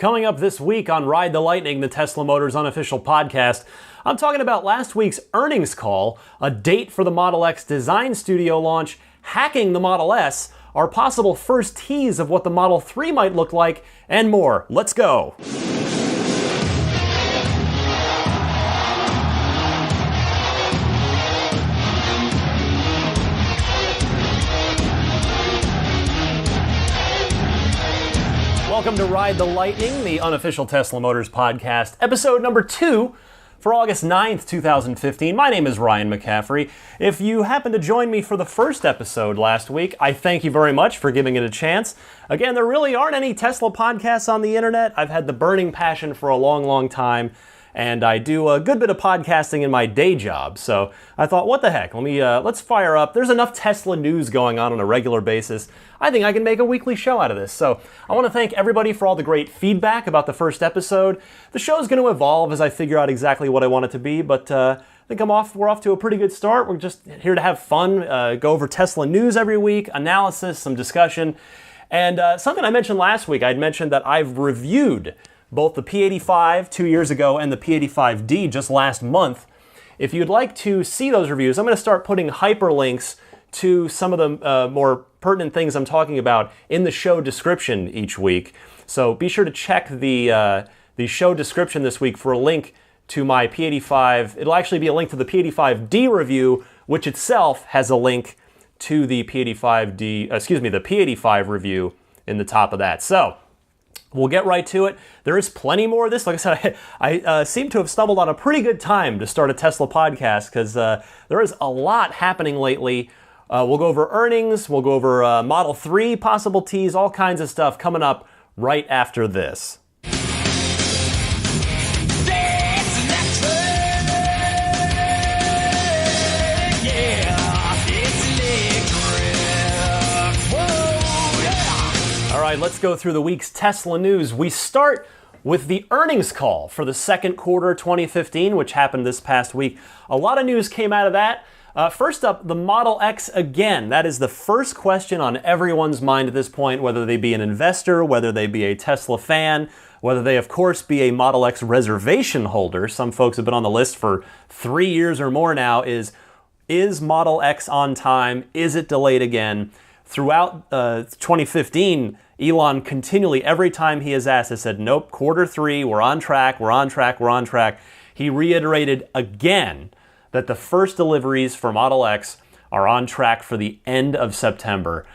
Coming up this week on Ride the Lightning, the Tesla Motors unofficial podcast, I'm talking about last week's earnings call, a date for the Model X design studio launch, hacking the Model S, our possible first tease of what the Model 3 might look like, and more. Let's go! Welcome to Ride the Lightning, the unofficial Tesla Motors podcast, episode number 2 for August 9th, 2015. My name is Ryan McCaffrey. If you happened to join me for the first episode last week, I thank you very much for giving it a chance. Again, there really aren't any Tesla podcasts on the internet. I've had the burning passion for a long, long time, and I do a good bit of podcasting in my day job. So I thought, what the heck? Let's fire up. There's enough Tesla news going on a regular basis. I think I can make a weekly show out of this. So I want to thank everybody for all the great feedback about the first episode. The show is going to evolve as I figure out exactly what I want it to be, but I think we're off to a pretty good start. We're just here to have fun, go over Tesla news every week, analysis, some discussion. And something I mentioned last week, I'd mentioned that I've reviewed both the P85 2 years ago and the P85D just last month. If you'd like to see those reviews, I'm going to start putting hyperlinks to some of the more pertinent things I'm talking about in the show description each week. So be sure to check the show description this week for a link to my P85. It'll actually be a link to the P85D review, which itself has a link to the P85 review in the top of that. So we'll get right to it. There is plenty more of this. Like I said, I seem to have stumbled on a pretty good time to start a Tesla podcast because there is a lot happening lately. We'll go over earnings, we'll go over Model 3 possible tease, all kinds of stuff coming up right after this. All right, let's go through the week's Tesla news. We start with the earnings call for the second quarter 2015, which happened this past week. A lot of news came out of that. First up, the Model X again. That is the first question on everyone's mind at this point, whether they be an investor, whether they be a Tesla fan, whether they, of course, be a Model X reservation holder. Some folks have been on the list for 3 years or more now. Is Model X on time? Is it delayed again? Throughout 2015, Elon continually, every time he is asked, has said, nope, quarter 3, we're on track, we're on track, we're on track. He reiterated again that the first deliveries for Model X are on track for the end of September.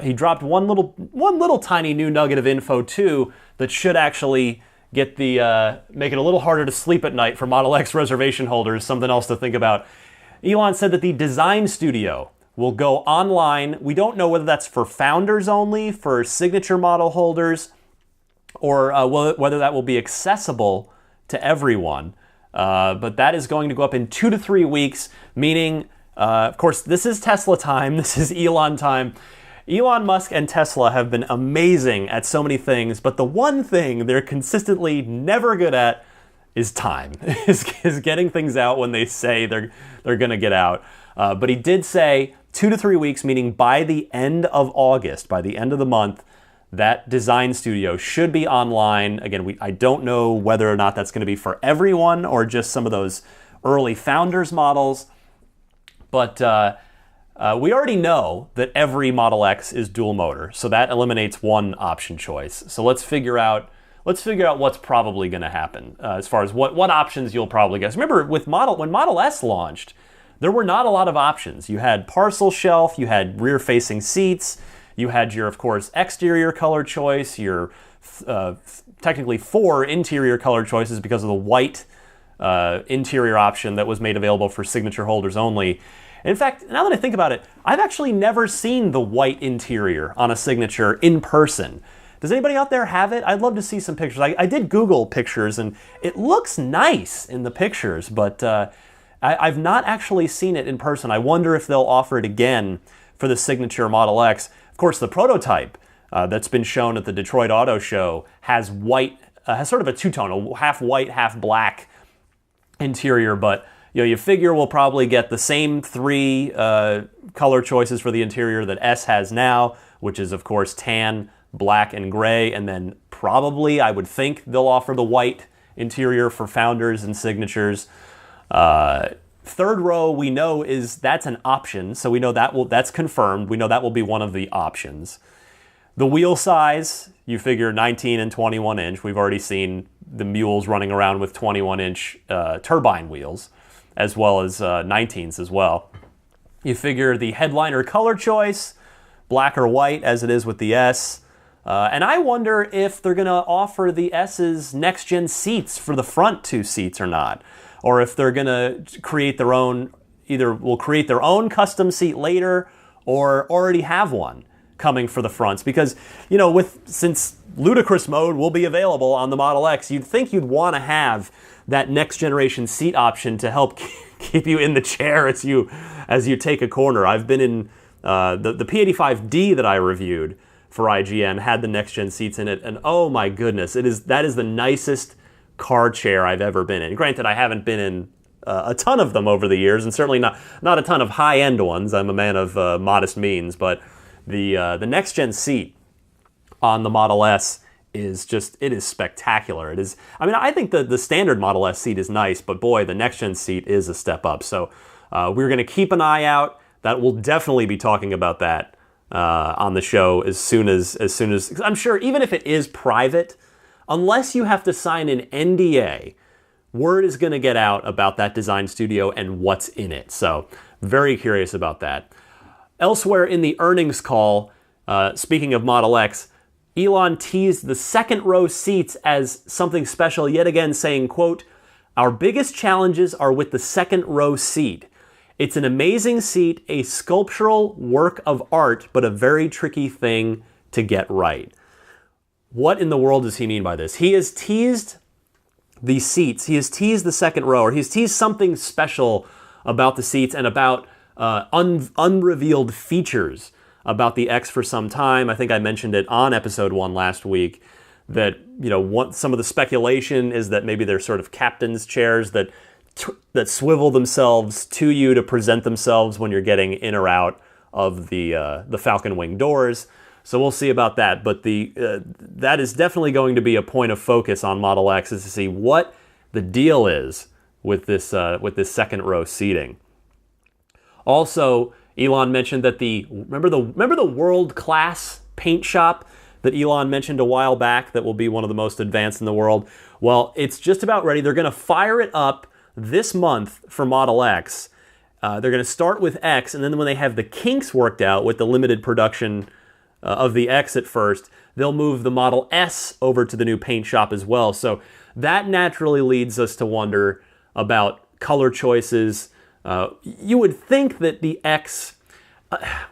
He dropped one little tiny new nugget of info too that should actually get make it a little harder to sleep at night for Model X reservation holders. Something else to think about. Elon said that the design studio will go online. We don't know whether that's for founders only, for signature model holders, or whether that will be accessible to everyone. But that is going to go up in 2 to 3 weeks, meaning, of course, this is Tesla time, this is Elon time. Elon Musk and Tesla have been amazing at so many things, but the one thing they're consistently never good at is time, is getting things out when they say they're going to get out. But he did say 2 to 3 weeks, meaning by the end of August, by the end of the month, that design studio should be online. Again, I don't know whether or not that's going to be for everyone or just some of those early founders models. But we already know that every Model X is dual motor, so that eliminates one option choice. So let's figure out what's probably going to happen as far as what options you'll probably get. Remember, when Model S launched, there were not a lot of options. You had parcel shelf, you had rear-facing seats, you had your, of course, exterior color choice, your technically 4 interior color choices because of the white interior option that was made available for signature holders only. In fact, now that I think about it, I've actually never seen the white interior on a signature in person. Does anybody out there have it? I'd love to see some pictures. I did Google pictures, and it looks nice in the pictures, but I've not actually seen it in person. I wonder if they'll offer it again for the signature Model X. Of course, the prototype that's been shown at the Detroit Auto Show has sort of a two-tone, a half white, half black interior, but you figure we'll probably get the same 3 color choices for the interior that S has now, which is, of course, tan, black, and gray, and then probably, I would think they'll offer the white interior for Founders and Signatures. Third row, we know that's an option, so we know that's confirmed. We know that will be one of the options. The wheel size, you figure 19 and 21 inch. We've already seen the mules running around with 21 inch turbine wheels, as well as 19s as well. You figure the headliner color choice, black or white as it is with the S. And I wonder if they're going to offer the S's next-gen seats for the front two seats or not. Or if they're going to create their own, either will create their own custom seat later or already have one coming for the fronts. Because, since ludicrous mode will be available on the Model X, you'd think you'd want to have that next generation seat option to help keep you in the chair as you take a corner. I've been in the P85D that I reviewed for IGN had the next gen seats in it, and oh my goodness, that is the nicest car chair I've ever been in. Granted, I haven't been in a ton of them over the years, and certainly not a ton of high-end ones. I'm a man of modest means, but the next gen seat on the Model S is spectacular. I think the standard Model S seat is nice, but boy, the next gen seat is a step up. So we're going to keep an eye out. That we'll definitely be talking about that on the show as soon as I'm sure, even if it is private, unless you have to sign an NDA, word is going to get out about that design studio and what's in it. So very curious about that. Elsewhere in the earnings call, speaking of Model X, Elon teased the second row seats as something special, yet again saying, quote, "Our biggest challenges are with the second row seat. It's an amazing seat, a sculptural work of art, but a very tricky thing to get right." What in the world does he mean by this? He has teased the seats. He has teased the second row, or he's teased something special about the seats and about unrevealed features about the X for some time. I think I mentioned it on episode 1 last week that, some of the speculation is that maybe they're sort of captain's chairs that swivel themselves to you to present themselves when you're getting in or out of the Falcon Wing doors. So we'll see about that. But that is definitely going to be a point of focus on Model X, is to see what the deal is with this second row seating. Also, Elon mentioned that remember the world-class paint shop that Elon mentioned a while back that will be one of the most advanced in the world? Well, it's just about ready. They're going to fire it up this month for Model X. They're going to start with X, and then when they have the kinks worked out with the limited production of the X at first, they'll move the Model S over to the new paint shop as well. So that naturally leads us to wonder about color choices. You would think that the X,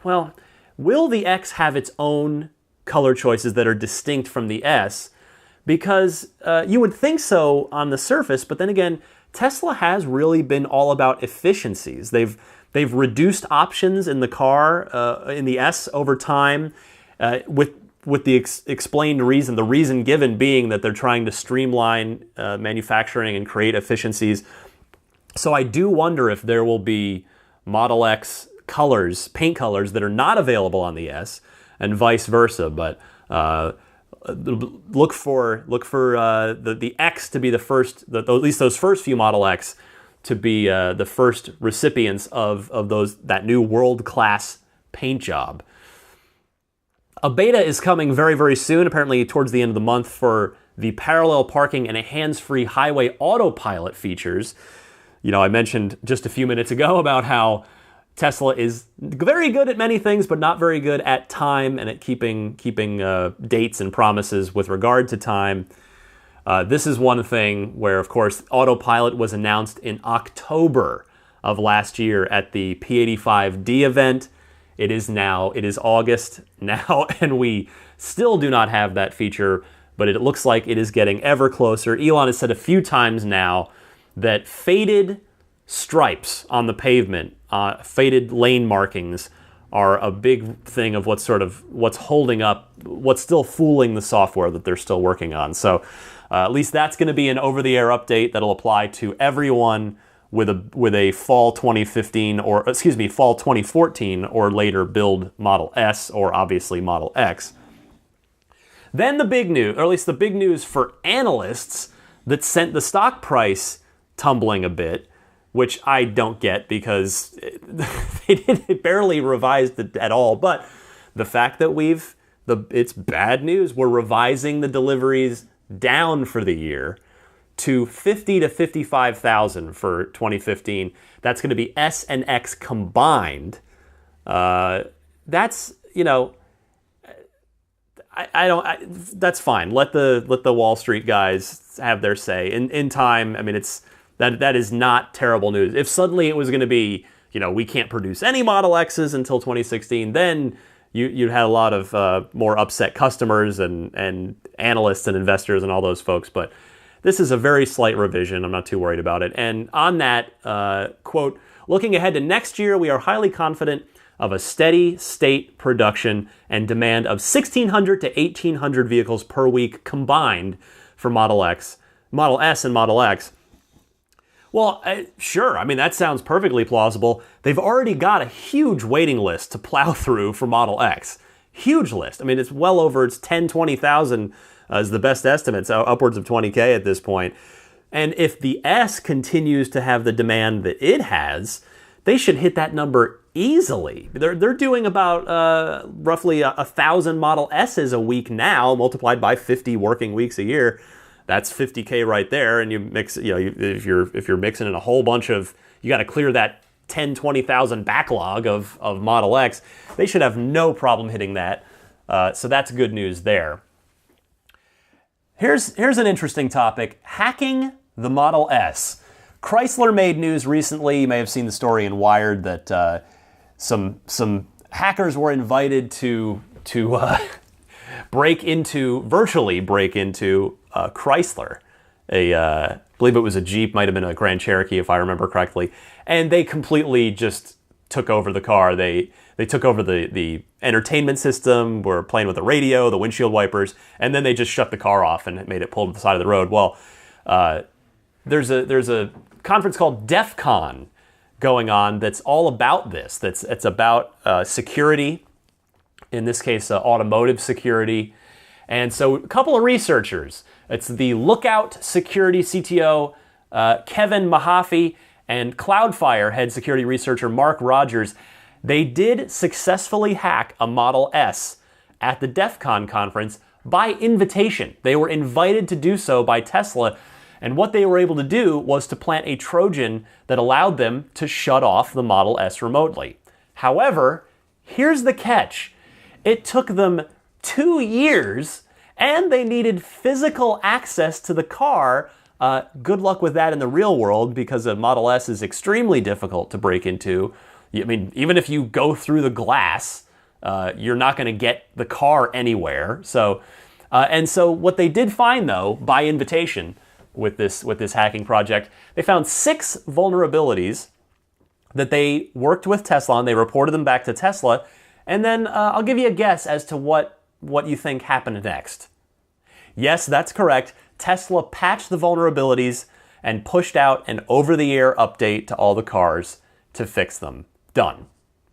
will the X have its own color choices that are distinct from the S? Because you would think so on the surface, but then again, Tesla has really been all about efficiencies. They've reduced options in the car, in the S over time, with the explained reason, the reason given being that they're trying to streamline manufacturing and create efficiencies. So I do wonder if there will be Model X colors, paint colors that are not available on the S, and vice versa. But look for the X to be the first, at least those first few Model X to be the first recipients of that new world-class paint job. A beta is coming very, very soon, apparently towards the end of the month, for the parallel parking and a hands-free highway autopilot features. I mentioned just a few minutes ago about how Tesla is very good at many things, but not very good at time and at keeping dates and promises with regard to time. This is one thing where, of course, Autopilot was announced in October of last year at the P85D event. It is August now, and we still do not have that feature, but it looks like it is getting ever closer. Elon has said a few times now that faded stripes on the pavement, faded lane markings, are a big thing of what's holding up, what's still fooling the software that they're still working on. So at least that's going to be an over-the-air update that'll apply to everyone with a fall 2015 fall 2014 or later build Model S or obviously Model X. Then the big news, or at least the big news for analysts that sent the stock price tumbling a bit, which I don't get because it barely revised it at all. But the fact that it's bad news. We're revising the deliveries down for the year to 50 to 55,000 for 2015. That's going to be S and X combined. That's, that's fine. Let the Wall Street guys have their say. In time, I mean, that is not terrible news. If suddenly it was going to be, we can't produce any Model X's until 2016, then you'd have a lot of more upset customers and analysts and investors and all those folks. But this is a very slight revision. I'm not too worried about it. And on that, quote, looking ahead to next year, we are highly confident of a steady state production and demand of 1,600 to 1,800 vehicles per week combined for Model S and Model X. Well, sure. I mean, that sounds perfectly plausible. They've already got a huge waiting list to plow through for Model X. Huge list. I mean, it's well over, 20,000 is the best estimates, upwards of 20K at this point. And if the S continues to have the demand that it has, they should hit that number easily. They're doing about roughly 1,000 Model S's a week now, multiplied by 50 working weeks a year. That's 50K right there. And you mix, if you're mixing in a whole bunch of, you got to clear that 20,000 backlog of Model X. They should have no problem hitting that. So that's good news there. Here's an interesting topic: hacking the Model S. Chrysler made news recently. You may have seen the story in Wired that some hackers were invited to virtually break into Chrysler. I believe it was a Jeep, might have been a Grand Cherokee if I remember correctly, and they completely just took over the car. They took over the entertainment system, were playing with the radio, the windshield wipers, and then they just shut the car off and made it pull to the side of the road. Well, there's a conference called DEF CON going on that's all about this. It's about security, in this case, automotive security. And so a couple of researchers, it's the Lookout Security CTO, Kevin Mahaffey, and Cloudflare head security researcher Mark Rogers. They did successfully hack a Model S at the DEF CON conference by invitation. They were invited to do so by Tesla, and what they were able to do was to plant a Trojan that allowed them to shut off the Model S remotely. However, here's the catch. It took them 2 years, and they needed physical access to the car. Good luck with that in the real world, because a Model S is extremely difficult to break into. I mean, even if you go through the glass, you're not going to get the car anywhere. So what they did find, though, by invitation with this hacking project, they found 6 vulnerabilities that they worked with Tesla on. They reported them back to Tesla, and then I'll give you a guess as to what you think happened next. Yes, that's correct. Tesla patched the vulnerabilities and pushed out an over-the-air update to all the cars to fix them. Done.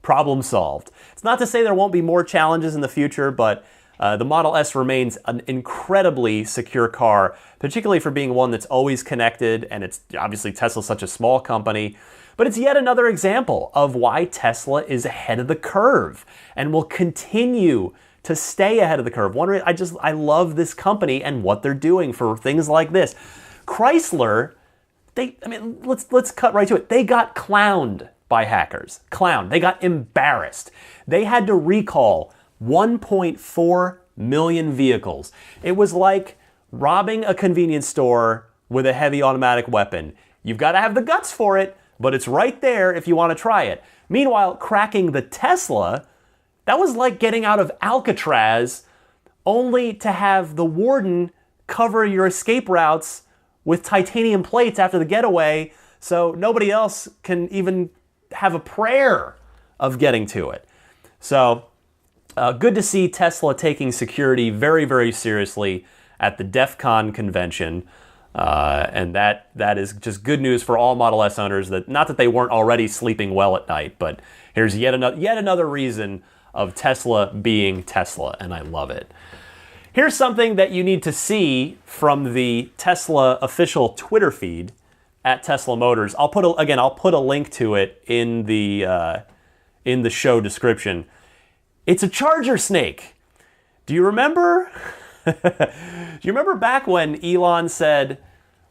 Problem solved. It's not to say there won't be more challenges in the future, but the Model S remains an incredibly secure car, particularly for being one that's always connected, and it's obviously Tesla's such a small company. But it's yet another example of why Tesla is ahead of the curve and will continue to stay ahead of the curve. I love this company and what they're doing for things like this. Chrysler, let's cut right to it. They got clowned by hackers. They got embarrassed. They had to recall 1.4 million vehicles. It was like robbing a convenience store with a heavy automatic weapon. You've got to have the guts for it, but it's right there if you want to try it. Meanwhile, cracking the Tesla, that was like getting out of Alcatraz only to have the warden cover your escape routes with titanium plates after the getaway, so nobody else can even have a prayer of getting to it. So good to see Tesla taking security very, very seriously at the DEF CON convention. And that is just good news for all Model S owners, that not that they weren't already sleeping well at night, but here's yet another reason of Tesla being Tesla, and I love it. Here's something that you need to see from the Tesla official Twitter feed at Tesla Motors. I'll put a link to it in the show description. It's a charger snake. Do you remember? Do you remember back when Elon said,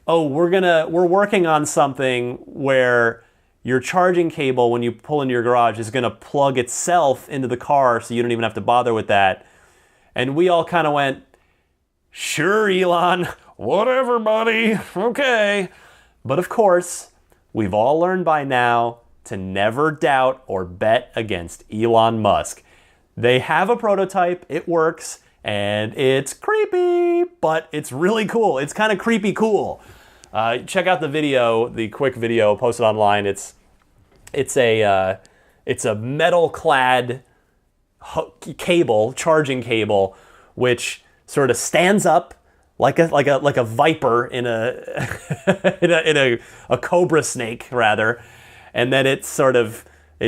"Oh, we're working on something where your charging cable, when you pull into your garage, is gonna plug itself into the car, so you don't even have to bother with that." And we all kind of went, "Sure, Elon, whatever, buddy, okay." But of course, we've all learned by now to never doubt or bet against Elon Musk. They have a prototype, it works, and it's creepy, but it's really cool. It's kind of creepy cool. Check out the video, the quick video posted online. It's a metal-clad cable, charging cable, which sort of stands up like a viper in a cobra snake rather, and then it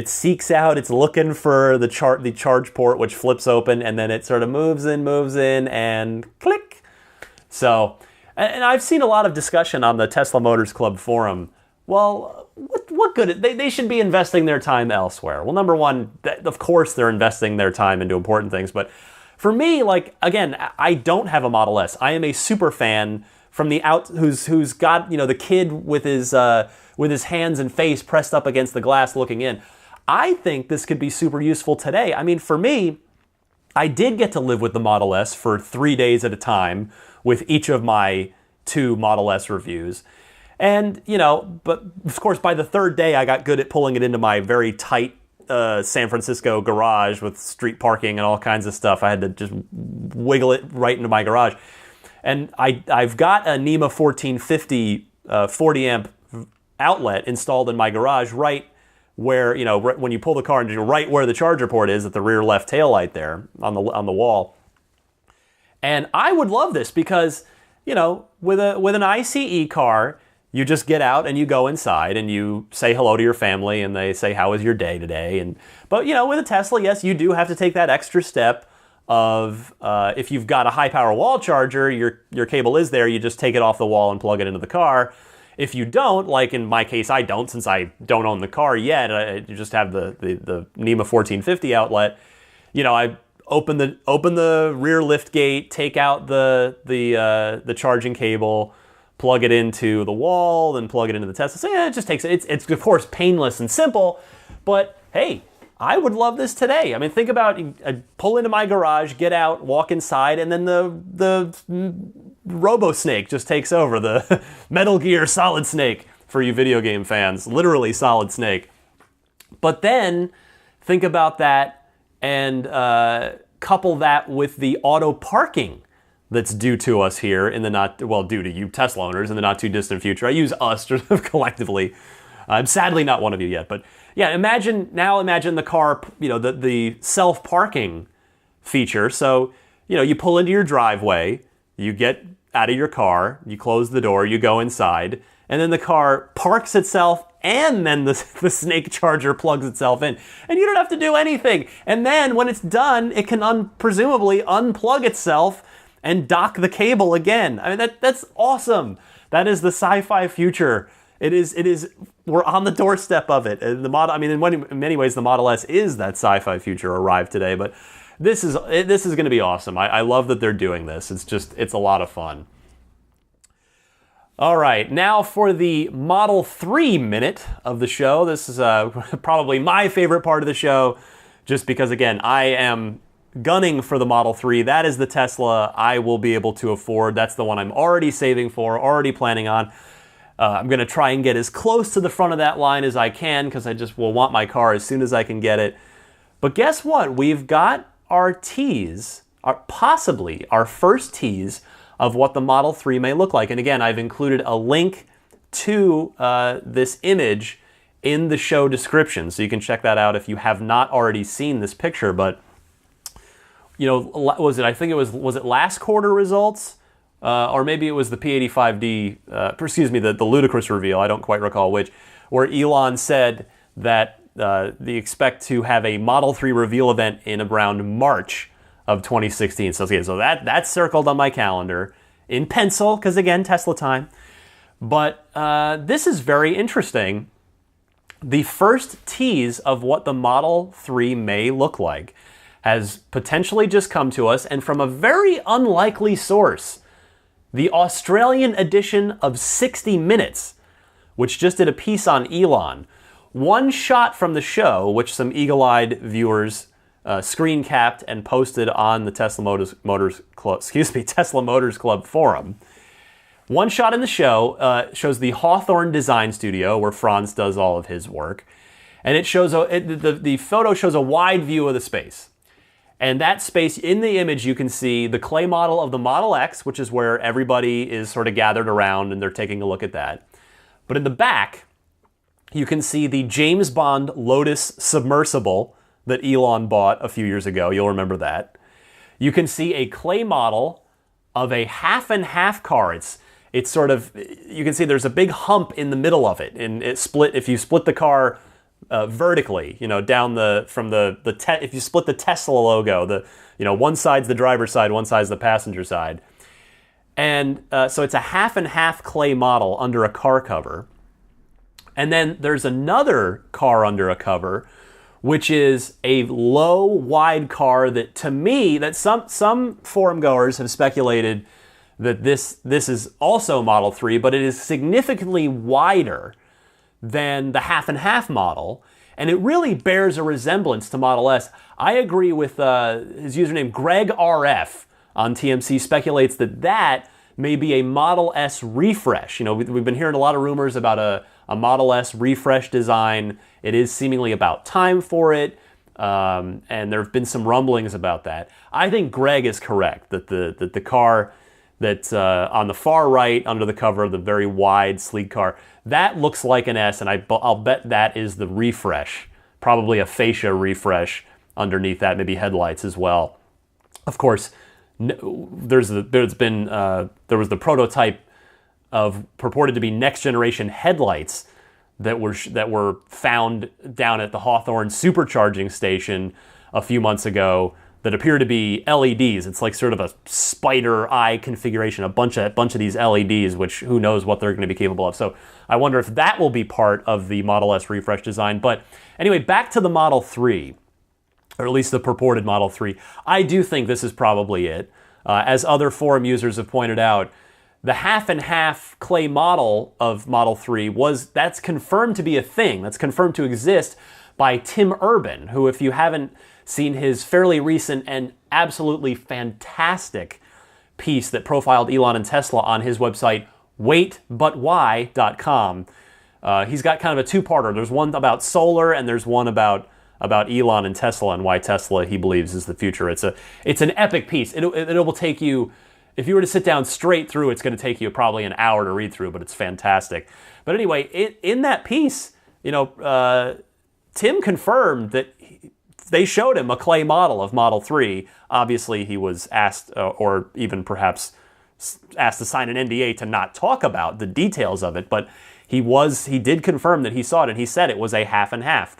seeks out. It's looking for the charge port, which flips open, and then it sort of moves in, and click. So, and I've seen a lot of discussion on the Tesla Motors Club forum. Well, what good? They should be investing their time elsewhere. Well, number one, of course they're investing their time into important things, but for me, again, I don't have a Model S. I am a super fan from the out who's got the kid with his hands and face pressed up against the glass looking in. I think this could be super useful today. I mean, for me, I did get to live with the Model S for 3 days at a time with each of my 2 Model S reviews. And, but of course, by the 3rd day, I got good at pulling it into my very tight San Francisco garage with street parking and all kinds of stuff. I had to just wiggle it right into my garage. And I've got a NEMA 1450 40 amp outlet installed in my garage right where, when you pull the car into right where the charger port is at the rear left taillight there on the wall. And I would love this because, with an ICE car, you just get out and you go inside and you say hello to your family and they say, "How was your day today?" But with a Tesla, yes, you do have to take that extra step of if you've got a high power wall charger, your cable is there, you just take it off the wall and plug it into the car. If you don't, like in my case, I don't, since I don't own the car yet, you just have the NEMA 1450 outlet. I open the rear lift gate, take out the charging cable, plug it into the wall, then plug it into the Tesla. So it just takes it's of course painless and simple, but hey, I would love this today. I mean, think about pull into my garage, get out, walk inside, and then the Robo Snake just takes over, the Metal Gear Solid Snake for you video game fans, literally Solid Snake. But then think about that and couple that with the auto parking that's due to us here in the due to you Tesla owners in the not too distant future. I use us collectively. I'm sadly not one of you yet, but yeah, imagine the car, the self-parking feature. So, you pull into your driveway, you get out of your car, you close the door, you go inside, and then the car parks itself, and then the snake charger plugs itself in. And you don't have to do anything. And then when it's done, it can presumably unplug itself and dock the cable again. I mean, that's awesome. That is the sci-fi future. It is. We're on the doorstep of it. And in many ways, the Model S is that sci-fi future arrived today. But this is going to be awesome. I love that they're doing this. It's a lot of fun. All right, now for the Model 3 minute of the show. This is probably my favorite part of the show, just because, again, I am gunning for the Model 3. That is the Tesla I will be able to afford. That's the one I'm already saving for, already planning on. I'm going to try and get as close to the front of that line as I can because I just will want my car as soon as I can get it. But guess what? We've got our tease, possibly our first tease of what the Model 3 may look like. And again, I've included a link to this image in the show description, so you can check that out if you have not already seen this picture. But was it last quarter results? Or maybe it was the P85D, the ludicrous reveal, I don't quite recall which, where Elon said that they expect to have a Model 3 reveal event in around March of 2016. So that's circled on my calendar in pencil, because again, Tesla time. But this is very interesting. The first tease of what the Model 3 may look like has potentially just come to us, and from a very unlikely source, the Australian edition of 60 Minutes, which just did a piece on Elon. One shot from the show, which some eagle-eyed viewers screen capped and posted on the Tesla Motors Club forum. One shot in the show shows the Hawthorne Design Studio, where Franz does all of his work, and it shows the photo shows a wide view of the space. And that space, in the image, you can see the clay model of the Model X, which is where everybody is sort of gathered around and they're taking a look at that. But in the back, you can see the James Bond Lotus submersible that Elon bought a few years ago. You'll remember that. You can see a clay model of a half and half car. It's sort of, you can see there's a big hump in the middle of it, and it split. If you split the car vertically, down if you split the Tesla logo, one side's the driver's side, one side's the passenger side, and so it's a half and half clay model under a car cover, and then there's another car under a cover, which is a low, wide car that, to me, that some forum goers have speculated that this is also Model 3, but it is significantly wider than the half and half model, and it really bears a resemblance to Model S. I agree with his username Greg RF on TMC speculates that may be a Model S refresh. We've been hearing a lot of rumors about a Model S refresh design. It is seemingly about time for it, and there have been some rumblings about that. I think Greg is correct that the car that's on the far right under the cover, the very wide, sleek car, that looks like an S, and I'll bet that is the refresh, probably a fascia refresh underneath that, maybe headlights as well. Of course, there was the prototype of purported to be next generation headlights that were found down at the Hawthorne supercharging station a few months ago that appear to be LEDs. It's like sort of a spider eye configuration, a bunch of these LEDs, which who knows what they're going to be capable of. So I wonder if that will be part of the Model S refresh design. But anyway, back to the Model 3, or at least the purported Model 3. I do think this is probably it. As other forum users have pointed out, the half and half clay model of Model 3 that's confirmed to be a thing. That's confirmed to exist by Tim Urban, who, if you haven't seen his fairly recent and absolutely fantastic piece that profiled Elon and Tesla on his website, waitbutwhy.com. He's got kind of a two-parter. There's one about solar, and there's one about Elon and Tesla and why Tesla, he believes, is the future. It's an epic piece. It will take you, if you were to sit down straight through, it's going to take you probably an hour to read through, but it's fantastic. But anyway, in that piece, Tim confirmed that they showed him a clay model of Model 3. Obviously, he was asked, or even perhaps asked to sign an NDA to not talk about the details of it, but he did confirm that he saw it, and he said it was a half and half.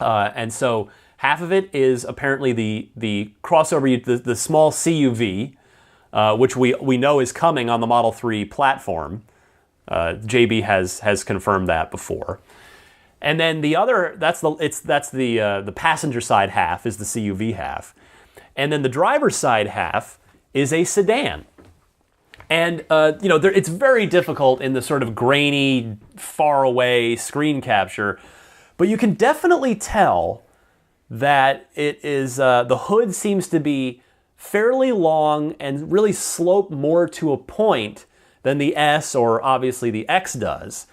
And so half of it is apparently the crossover, the small CUV, which we know is coming on the Model 3 platform. JB has confirmed that before. And then the other, that's the passenger side half is the CUV half. And then the driver's side half is a sedan. And, it's very difficult in the sort of grainy, far away screen capture, but you can definitely tell that it is, the hood seems to be fairly long and really slope more to a point than the S or obviously the X does.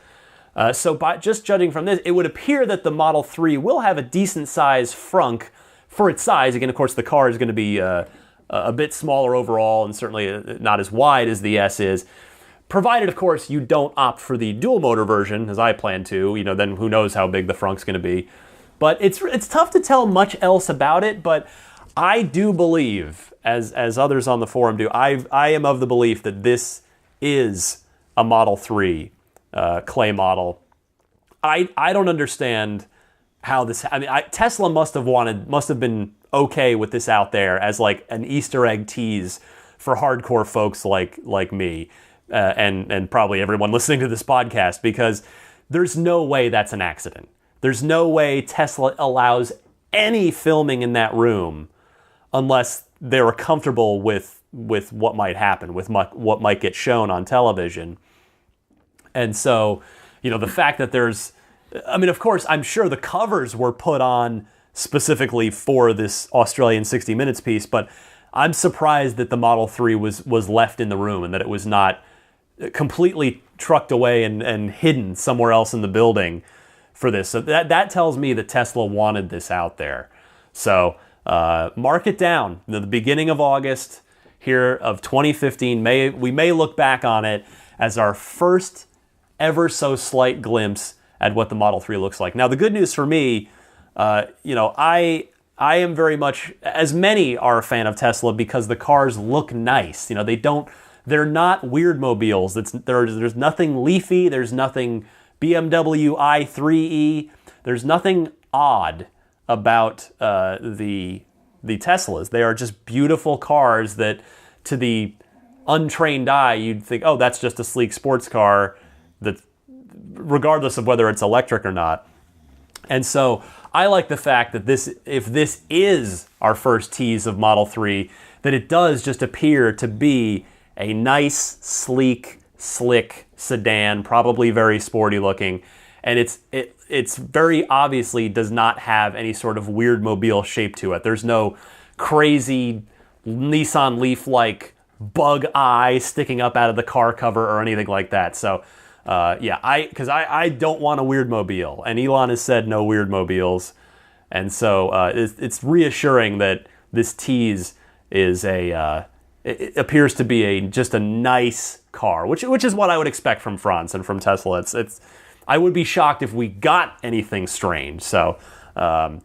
So by just judging from this, it would appear that the Model 3 will have a decent size frunk for its size. Again, of course, the car is going to be a bit smaller overall and certainly not as wide as the S is. Provided, of course, you don't opt for the dual motor version, as I plan to, then who knows how big the frunk's going to be. But it's tough to tell much else about it, but I do believe, as others on the forum do, I am of the belief that this is a Model 3 clay model. I don't understand how this. Tesla must have been okay with this out there as like an Easter egg tease for hardcore folks like me and probably everyone listening to this podcast, because there's no way that's an accident. There's no way Tesla allows any filming in that room unless they were comfortable with what might happen, with what might get shown on television. And so, the fact that of course, I'm sure the covers were put on specifically for this Australian 60 Minutes piece, but I'm surprised that the Model 3 was left in the room and that it was not completely trucked away and hidden somewhere else in the building for this. So that tells me that Tesla wanted this out there. So mark it down. The beginning of August here of 2015, we may look back on it as our first ever so slight glimpse at what the Model 3 looks like. Now, the good news for me, I am very much, as many are a fan of Tesla because the cars look nice. They're not weird mobiles. There's nothing leafy. There's nothing BMW i3e. There's nothing odd about the Teslas. They are just beautiful cars that, to the untrained eye, you'd think, oh, that's just a sleek sports car, that, regardless of whether it's electric or not. And so I like the fact that if this is our first tease of Model 3, that it does just appear to be a nice, sleek, slick sedan, probably very sporty looking, and it's very obviously does not have any sort of weird mobile shape to it. There's no crazy Nissan Leaf-like bug eye sticking up out of the car cover or anything like that. So because I don't want a weird mobile, and Elon has said no weird mobiles, and so it's reassuring that this tease is it appears to be just a nice car, which is what I would expect from France and from Tesla. I would be shocked if we got anything strange. So I'm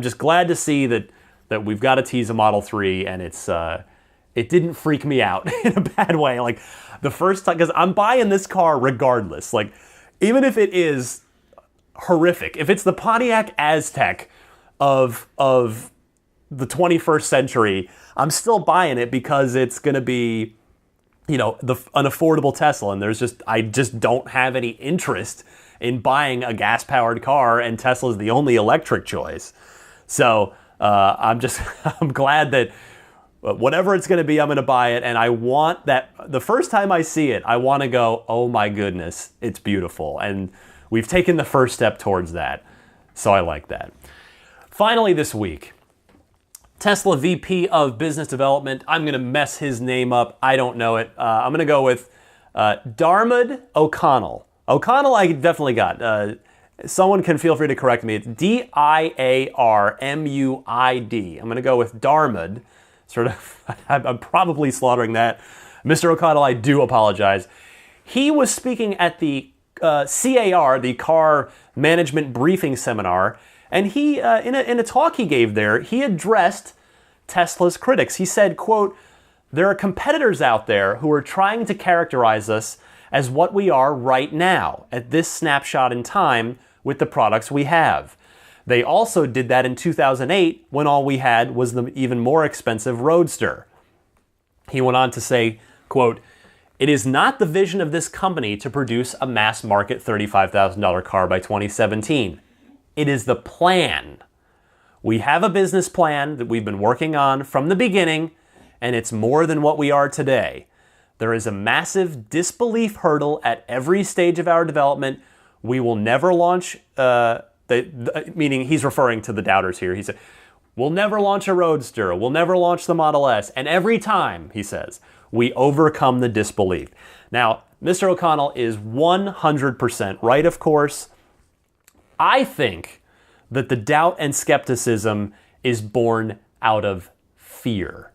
just glad to see that we've got a tease of Model 3, and it didn't freak me out in a bad way. Like the first time, because I'm buying this car regardless. Like, even if it is horrific, if it's the Pontiac Aztek of the 21st century, I'm still buying it because it's going to be, an affordable Tesla. And I just don't have any interest in buying a gas-powered car, and Tesla's the only electric choice. So I'm glad that whatever it's going to be, I'm going to buy it. And I want that, the first time I see it, I want to go, oh my goodness, it's beautiful. And we've taken the first step towards that. So I like that. Finally this week, Tesla VP of Business Development. I'm going to mess his name up. I don't know it. I'm going to go with Diarmuid O'Connell. O'Connell I definitely got. Someone can feel free to correct me. It's Diarmuid. I'm going to go with Diarmuid. I'm probably slaughtering that. Mr. O'Connell, I do apologize. He was speaking at the CAR, the Car Management Briefing Seminar, and he, in a talk he gave there, he addressed Tesla's critics. He said, quote, "There are competitors out there who are trying to characterize us as what we are right now, at this snapshot in time, with the products we have. They also did that in 2008 when all we had was the even more expensive Roadster." He went on to say, quote, "It is not the vision of this company to produce a mass market $35,000 car by 2017. It is the plan. We have a business plan that we've been working on from the beginning, and it's more than what we are today. There is a massive disbelief hurdle at every stage of our development. We will never launch," meaning he's referring to the doubters here. He said, "We'll never launch a Roadster. We'll never launch the Model S. And every time," he says, "we overcome the disbelief." Now, Mr. O'Connell is 100% right, of course. I think that the doubt and skepticism is born out of fear.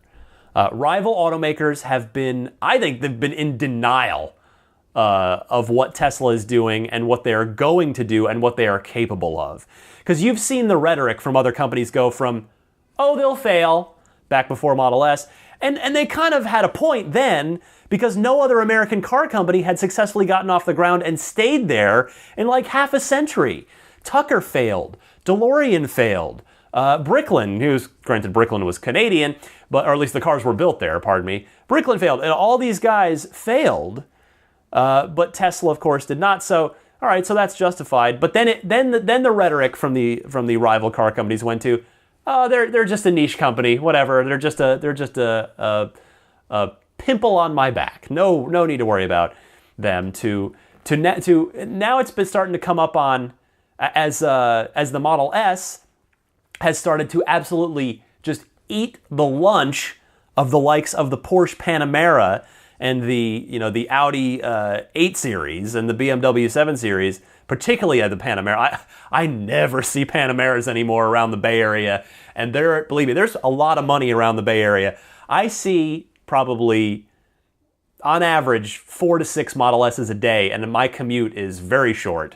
Rival automakers they've been in denial of what Tesla is doing and what they are going to do and what they are capable of. Because you've seen the rhetoric from other companies go from, oh, they'll fail, back before Model S, and they kind of had a point then, because no other American car company had successfully gotten off the ground and stayed there in like half a century. Tucker failed. DeLorean failed. Bricklin, granted Bricklin was Canadian, or at least the cars were built there, pardon me. Bricklin failed, and all these guys failed, but Tesla, of course, did not. So, all right, so that's justified. But then the rhetoric from the rival car companies went to, oh, they're just a niche company, whatever. They're just a pimple on my back. No need to worry about them. Now it's been starting to come up on as the Model S has started to absolutely just eat the lunch of the likes of the Porsche Panamera and the Audi 8 Series and the BMW 7 Series, particularly at the Panamera. I never see Panameras anymore around the Bay Area, and believe me, there's a lot of money around the Bay Area. I see probably, on average, 4 to 6 Model S's a day, and my commute is very short.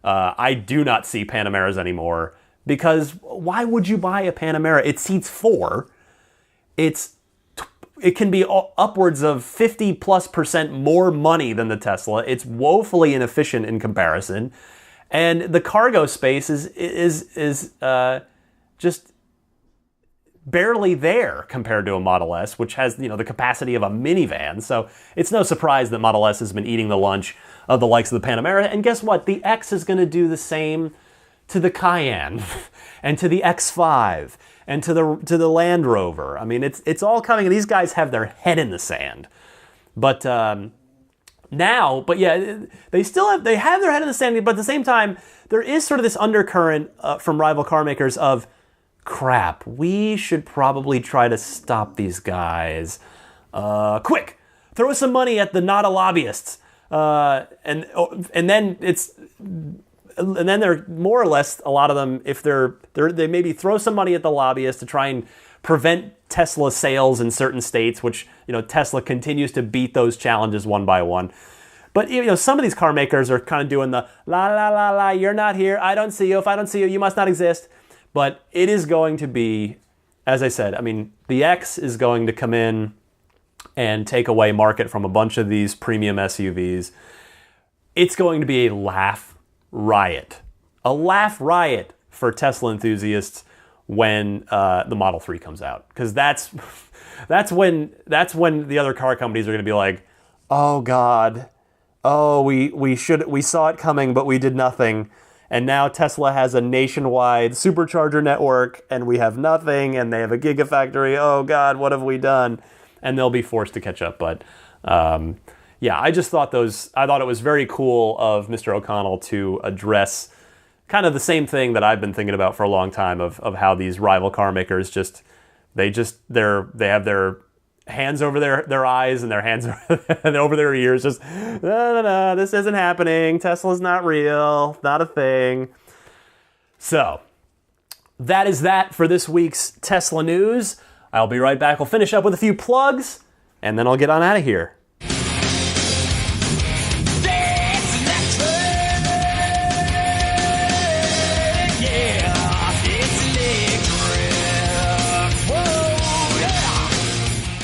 I do not see Panameras anymore. Because why would you buy a Panamera? It seats 4. It can be upwards of 50+% more money than the Tesla. It's woefully inefficient in comparison, and the cargo space is just barely there compared to a Model S, which has the capacity of a minivan. So it's no surprise that Model S has been eating the lunch of the likes of the Panamera. And guess what? The X is going to do the same to the Cayenne, and to the X5, and to the Land Rover. I mean, it's all coming. These guys have their head in the sand, but yeah, they have their head in the sand. But at the same time, there is sort of this undercurrent from rival car makers of, crap, we should probably try to stop these guys. Quick, throw some money at the not a lobbyists, and then they're more or less, a lot of them, if they maybe throw some money at the lobbyists to try and prevent Tesla sales in certain states, which Tesla continues to beat those challenges one by one. But some of these car makers are kind of doing the la la la la, you're not here, I don't see you, if I don't see you, you must not exist. But it is going to be, as I said, I mean, the X is going to come in and take away market from a bunch of these premium SUVs. It's going to be a laugh riot for Tesla enthusiasts when the Model 3 comes out, because that's when the other car companies are going to be like, oh God, we saw it coming, but we did nothing, and now Tesla has a nationwide supercharger network, and we have nothing, and they have a gigafactory. Oh God, what have we done? And they'll be forced to catch up, but. Yeah, I thought it was very cool of Mr. O'Connell to address kind of the same thing that I've been thinking about for a long time of how these rival car makers they have their hands over their eyes and their hands over their ears, just no, this isn't happening. Tesla's not real, not a thing. So that is that for this week's Tesla news. I'll be right back. We'll finish up with a few plugs, and then I'll get on out of here.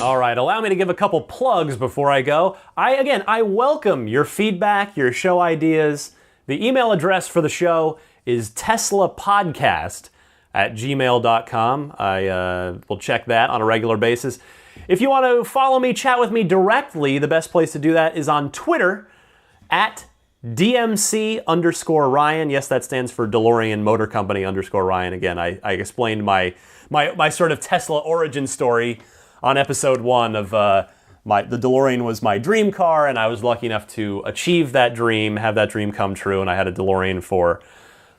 All right, allow me to give a couple plugs before I go. I welcome your feedback, your show ideas. The email address for the show is teslapodcast@gmail.com. I will check that on a regular basis. If you want to follow me, chat with me directly, the best place to do that is on Twitter at DMC_Ryan. Yes, that stands for DeLorean Motor Company _Ryan. Again, I explained my sort of Tesla origin story on episode 1 of the DeLorean was my dream car, and I was lucky enough to achieve that dream, have that dream come true, and I had a DeLorean for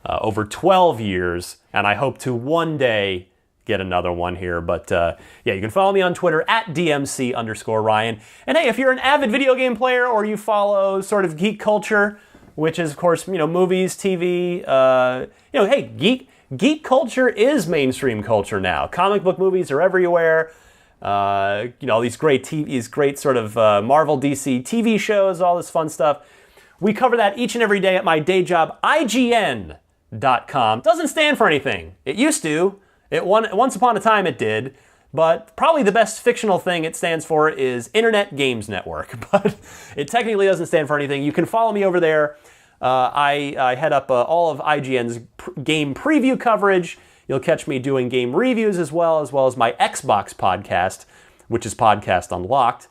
over 12 years, and I hope to one day get another one here. But yeah, you can follow me on Twitter at DMC_Ryan. And hey, if you're an avid video game player or you follow sort of geek culture, which is of course, movies, TV, hey, geek culture is mainstream culture now. Comic book movies are everywhere. These great sort of Marvel, DC TV shows, all this fun stuff. We cover that each and every day at my day job, IGN.com. Doesn't stand for anything. It used to. Once upon a time it did. But probably the best fictional thing it stands for is Internet Games Network. But it technically doesn't stand for anything. You can follow me over there. I head up all of IGN's game preview coverage. You'll catch me doing game reviews as well as my Xbox podcast, which is Podcast Unlocked.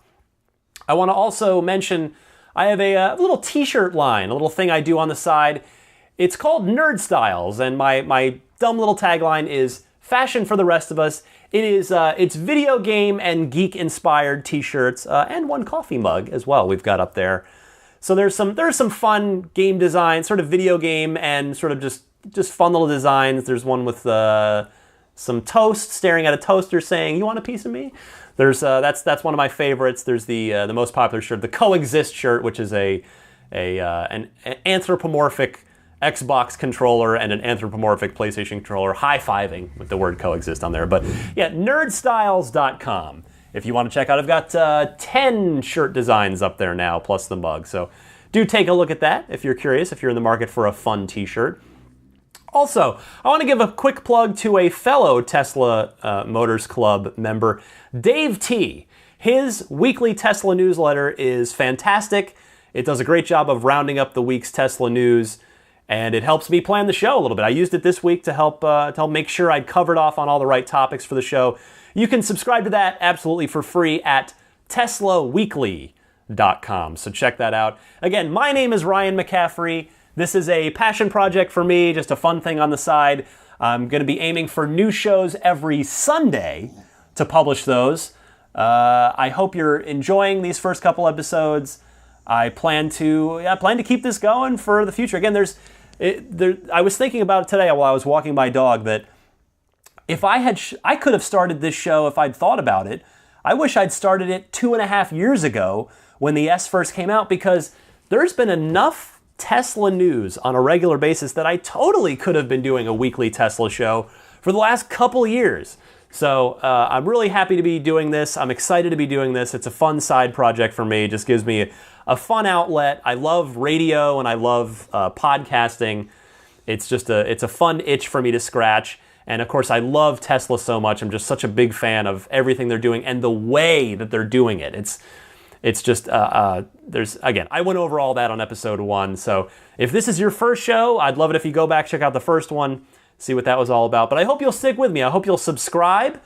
I want to also mention I have a little t-shirt line, a little thing I do on the side. It's called Nerd Styles, and my dumb little tagline is fashion for the rest of us. It's video game and geek inspired t-shirts and one coffee mug as well we've got up there. So there's some fun game design, sort of video game and sort of just fun little designs. There's one with some toast staring at a toaster saying, "You want a piece of me?" There's that's one of my favorites. There's the most popular shirt, the Coexist shirt, which is an anthropomorphic Xbox controller and an anthropomorphic PlayStation controller, high-fiving with the word coexist on there. But yeah, nerdstyles.com. If you want to check out, I've got 10 shirt designs up there now, plus the mug. So do take a look at that if you're curious, if you're in the market for a fun t-shirt. Also, I want to give a quick plug to a fellow Tesla Motors Club member, Dave T. His weekly Tesla newsletter is fantastic. It does a great job of rounding up the week's Tesla news, and it helps me plan the show a little bit. I used it this week to help make sure I'd covered off on all the right topics for the show. You can subscribe to that absolutely for free at teslaweekly.com. So check that out. Again, my name is Ryan McCaffrey. This is a passion project for me, just a fun thing on the side. I'm going to be aiming for new shows every Sunday to publish those. I hope you're enjoying these first couple episodes. I plan to keep this going for the future. Again, I was thinking about it today while I was walking my dog that if I could have started this show if I'd thought about it. I wish I'd started it 2.5 years ago when the S first came out, because there's been enough Tesla news on a regular basis that I totally could have been doing a weekly Tesla show for the last couple years. So I'm really happy to be doing this. I'm excited to be doing this. It's a fun side project for me. It just gives me a fun outlet. I love radio and I love podcasting. It's a fun itch for me to scratch. And of course, I love Tesla so much. I'm just such a big fan of everything they're doing and the way that they're doing it. It's just, I went over all that on episode 1. So if this is your first show, I'd love it if you go back, check out the first one, see what that was all about. But I hope you'll stick with me. I hope you'll subscribe.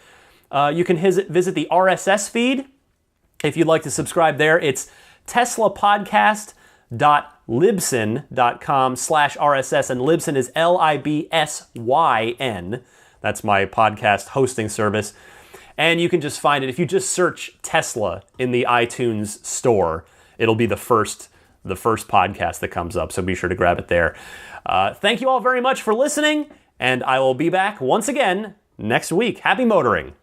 You can visit the RSS feed if you'd like to subscribe there. It's teslapodcast.libsyn.com/RSS, and Libsyn is Libsyn. That's my podcast hosting service. And you can just find it. If you just search Tesla in the iTunes store, it'll be the first podcast that comes up. So be sure to grab it there. Thank you all very much for listening, and I will be back once again next week. Happy motoring.